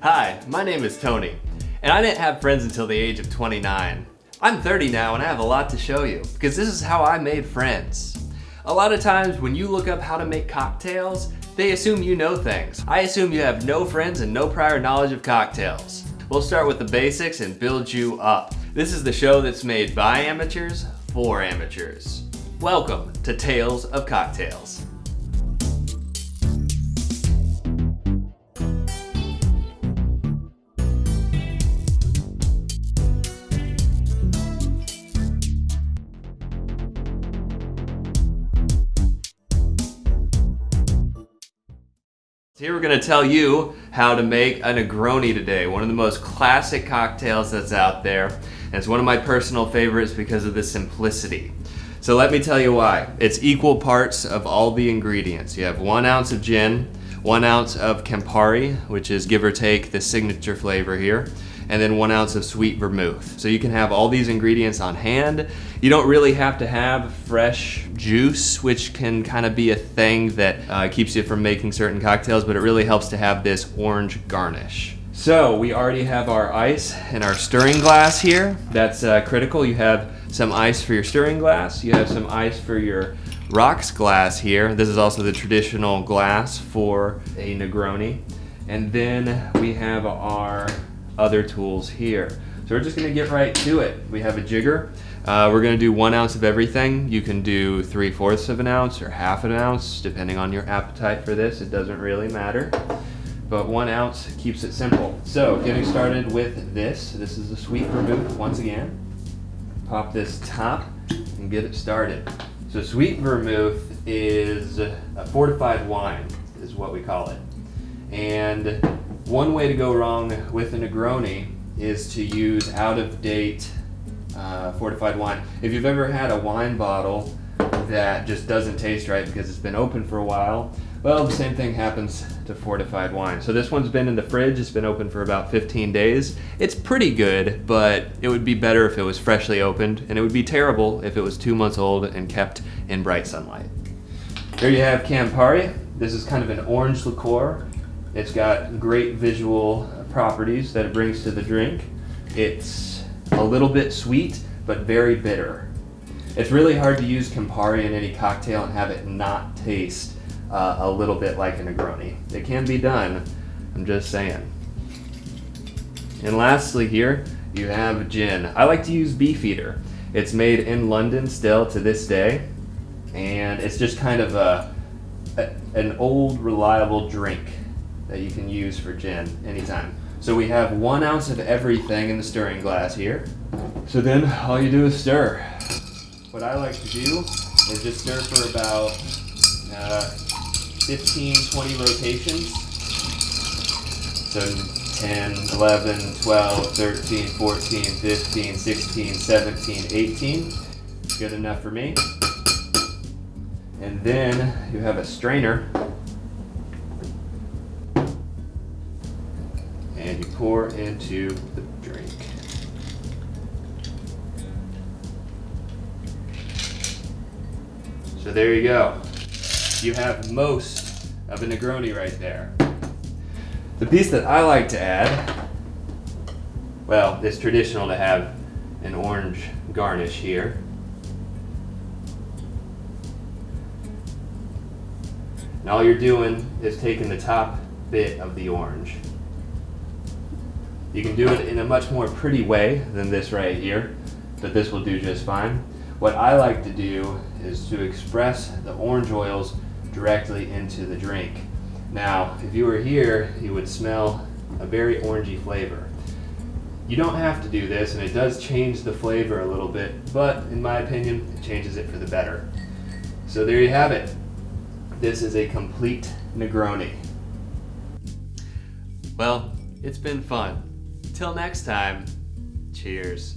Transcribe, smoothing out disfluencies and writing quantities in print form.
Hi, my name is Tony, and I didn't have friends until the age of 29. I'm 30 now and I have a lot to show you, because this is how I made friends. A lot of times when you look up how to make cocktails, they assume you know things. I assume you have no friends and no prior knowledge of cocktails. We'll start with the basics and build you up. This is the show that's made by amateurs for amateurs. Welcome to Tales of Cocktails. Here we're going to tell you how to make a Negroni today, one of the most classic cocktails that's out there, and it's one of my personal favorites because of the simplicity. So let me tell you why. It's equal parts of all the ingredients. You have 1 ounce of gin, 1 ounce of Campari, which is give or take the signature flavor here, and then 1 ounce of sweet vermouth. So you can have all these ingredients on hand. You don't really have to have fresh juice, which can kind of be a thing that keeps you from making certain cocktails, but it really helps to have this orange garnish. So we already have our ice in our stirring glass here. That's critical. You have some ice for your stirring glass. You have some ice for your rocks glass here. This is also the traditional glass for a Negroni. And then we have our other tools here. So we're just gonna get right to it. We have a jigger. We're gonna do 1 ounce of everything. You can do 3/4 of an ounce or 1/2 an ounce, depending on your appetite for this. It doesn't really matter, but 1 ounce keeps it simple. So getting started with this. This is the sweet vermouth once again. Pop this top and get it started. So sweet vermouth is a fortified wine, is what we call it. And one way to go wrong with a Negroni is to use out-of-date fortified wine. If you've ever had a wine bottle that just doesn't taste right because it's been open for a while, well, the same thing happens to fortified wine. So this one's been in the fridge. It's been open for about 15 days. It's pretty good, but it would be better if it was freshly opened, and it would be terrible if it was 2 months old and kept in bright sunlight. Here you have Campari. This is kind of an orange liqueur. It's got great visual properties that it brings to the drink. It's a little bit sweet, but very bitter. It's really hard to use Campari in any cocktail and have it not taste a little bit like a Negroni. It can be done, I'm just saying. And lastly here, you have gin. I like to use Beefeater. It's made in London still to this day, and it's just kind of an old reliable drink that you can use for gin anytime. So we have 1 ounce of everything in the stirring glass here. So then all you do is stir. What I like to do is just stir for about 15, 20 rotations. So 10, 11, 12, 13, 14, 15, 16, 17, 18. Good enough for me. And then you have a strainer. And you pour into the drink. So there you go. You have most of a Negroni right there. The piece that I like to add, well, it's traditional to have an orange garnish here. And all you're doing is taking the top bit of the orange. You can do it in a much more pretty way than this right here, but this will do just fine. What I like to do is to express the orange oils directly into the drink. Now, if you were here, you would smell a very orangey flavor. You don't have to do this, and it does change the flavor a little bit, but in my opinion, it changes it for the better. So there you have it. This is a complete Negroni. Well, it's been fun. Till next time, cheers.